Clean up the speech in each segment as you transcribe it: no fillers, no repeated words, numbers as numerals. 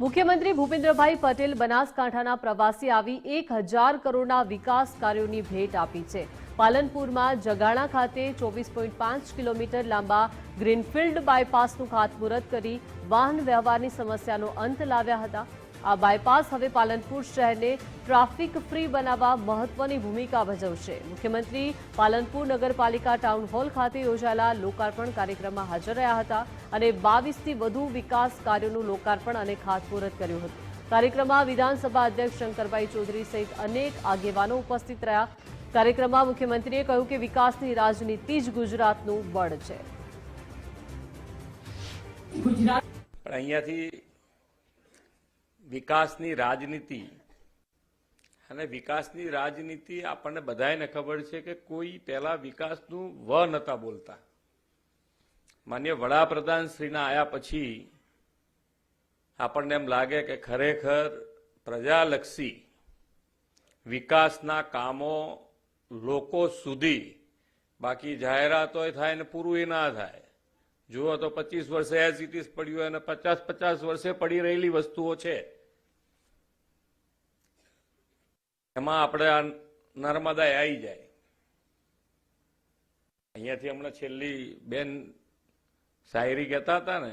મુખ્યમંત્રી ભૂપેન્દ્રભાઈ પટેલ બનાસકાંઠાના પ્રવાસે આવી 1000 કરોડના વિકાસ કાર્યોની ભેટ આપી છે। પાલનપુરમાં જગાણા ખાતે 24.5 કિલોમીટર લાંબા ગ્રીનફિલ્ડ બાયપાસનું ખાતમુહૂર્ત કરી વાહન વ્યવહારની સમસ્યાનો અંત લાવ્યા હતા। આ બાયપાસ હવે પાલનપુર શહેરને ટ્રાફિક ફ્રી બનાવવા મહત્વની ભૂમિકા ભજવશે। મુખ્યમંત્રી પાલનપુર નગરપાલિકા ટાઉન હોલ ખાતે યોજાયેલા લોકાર્પણ કાર્યક્રમમાં હાજર રહ્યા હતા અને 22થી વધુ વિકાસ કાર્યોનું લોકાર્પણ અને ખાતમુહૂર્ત કર્યું હતું। કાર્યક્રમમાં વિધાનસભા અધ્યક્ષ શંકરભાઈ ચૌધરી સહિત અનેક આગેવાનો ઉપસ્થિત રહ્યા। કાર્યક્રમમાં મુખ્યમંત્રીએ કહ્યું કે વિકાસની રાજનીતિ જ ગુજરાતનું બળ છે। અહીંયાથી વિકાસની રાજનીતિ અને વિકાસની રાજનીતિ આપણને બધાને ખબર છે કે કોઈ પહેલા વિકાસનું વ નતા બોલતા। માન્ય વડાપ્રધાન શ્રીના આયા પછી આપણને એમ લાગે કે ખરેખર પ્રજાલક્ષી વિકાસના કામો લોકો સુધી, બાકી જાહેરાતોય થાય ને પૂરું ના થાય। જુઓ તો 25 વર્ષે એઝ ઇટ ઇઝ પડ્યું અને 50 વર્ષે પડી રહેલી વસ્તુઓ છે। એમાં આપણે આ નર્મદા આવી જાય। અહીંયાથી હમણાં છેલ્લી બેન શાયરી કહેતા હતા ને,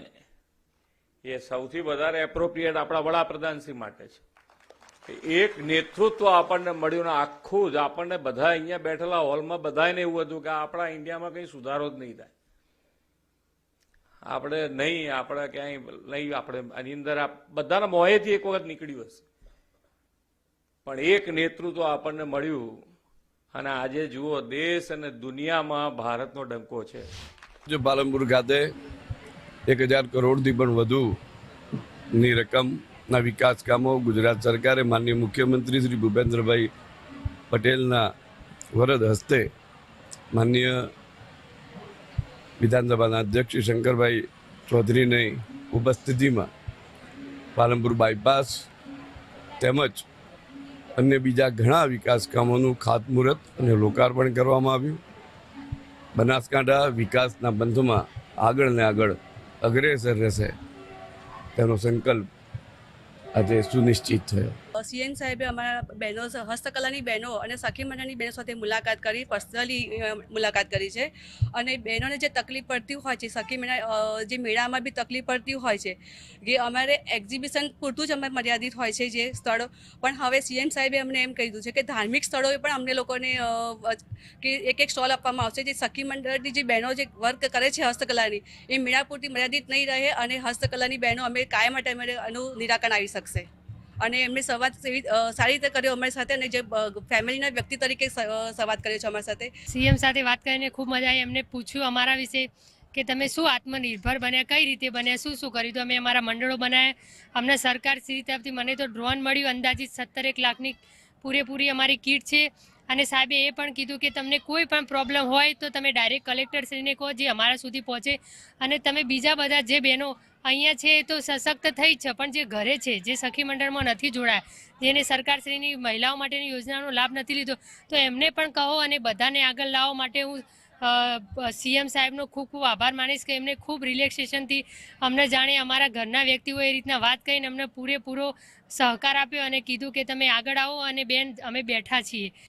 એ સૌથી વધારે એપ્રોપ્રિએટ આપણા વડાપ્રધાનશ્રી માટે છે। એક નેતૃત્વ આપણને મળ્યું ને આખું જ આપણને બધા અહીંયા બેઠેલા હોલમાં બધાને એવું હતું કે આપણા ઇન્ડિયામાં કંઈ સુધારો જ નહીં થાય। આપણે ક્યાંય નહીં, આપણે આની અંદર બધાના મોહેથી એક વખત નીકળ્યું હશે, પણ એક નેતૃત્વ આપણને મળ્યું અને આજે જુઓ દેશ અને દુનિયામાં ભારતનો ડંકો છે। જો પાલનપુર ખાતે 1000 કરોડથી પણ વધુની રકમના વિકાસ કામો ગુજરાત સરકારે માનનીય મુખ્યમંત્રી શ્રી ભૂપેન્દ્રભાઈ પટેલના વરદ હસ્તે માનનીય વિધાનસભાના અધ્યક્ષ શ્રી શંકરભાઈ ચૌધરીની ઉપસ્થિતિમાં પાલનપુર બાયપાસ તેમજ અન્ય બીજા ઘણા વિકાસ કામોનું ખાતમુહૂર્ત અને લોકાર્પણ કરવામાં આવ્યું। બનાસકાંઠા વિકાસના પંથમાં આગળ ને આગળ અગ્રેસર રહેશે તેનો સંકલ્પ આજે સુનિશ્ચિત થયો। સીએમ સાહેબે અમારા બહેનો, હસ્તકલાની બહેનો અને સખી મંડળની બહેનો સાથે મુલાકાત કરી, પર્સનલી મુલાકાત કરી છે અને બહેનોને જે તકલીફ પડતી હોય છે, સખી મંડળ જે મેળામાં બી તકલીફ પડતી હોય છે, જે અમારે એક્ઝિબિશન પૂરતું જ અમારે મર્યાદિત હોય છે જે સ્થળો, પણ હવે સીએમ સાહેબે અમને એમ કહી દીધું છે કે ધાર્મિક સ્થળોએ પણ અમને લોકોને કે એક સ્ટોલ આપવામાં આવશે। જે સખી મંડળની જે બહેનો જે વર્ક કરે છે હસ્તકલાની, એ મેળા પૂરતી મર્યાદિત નહીં રહે અને હસ્તકલાની બહેનો અમે કાયમ માટે અમે એનું નિરાકરણ આવી શકશે અને એમને સંવાદ સારી રીતે કર્યો અમારી સાથે અને જે ફેમિલીના વ્યક્તિ તરીકે સંવાદ કર્યો છે અમારી સાથે। સીએમ સાથે વાત કરીને ખૂબ મજા આવી। એમને પૂછ્યું અમારા વિશે કે તમે શું આત્મનિર્ભર બન્યા, કઈ રીતે બન્યા, શું શું કર્યું। તો અમે અમારા મંડળો બનાવ્યા। અમને સરકાર શ્રી તરફથી મને તો ડ્રોન મળ્યું, અંદાજિત 17 લાખની પૂરેપૂરી અમારી કીટ છે અને સાહેબે એ પણ કીધું કે તમને કોઈ પણ પ્રોબ્લેમ હોય તો તમે ડાયરેક્ટ કલેક્ટરશ્રીને કહો, જે અમારા સુધી પહોંચે। અને તમે બીજા બધા જે બહેનો અહીંયા છે તો સશક્ત થઈ જ છે, પણ જે ઘરે છે, જે સખી મંડળમાં નથી જોડાયા, જેને સરકારશ્રીની મહિલાઓ માટેની યોજનાનો લાભ નથી લીધો, તો એમને પણ કહો અને બધાને આગળ લાવવા માટે હું સીએમ સાહેબનો ખૂબ ખૂબ આભાર માનીશ કે એમને ખૂબ રિલેક્સેશનથી અમને જાણે અમારા ઘરના વ્યક્તિઓ એ રીતના વાત કરીને અમને પૂરેપૂરો સહકાર આપ્યો અને કીધું કે તમે આગળ આવો અને બેન અમે બેઠા છીએ।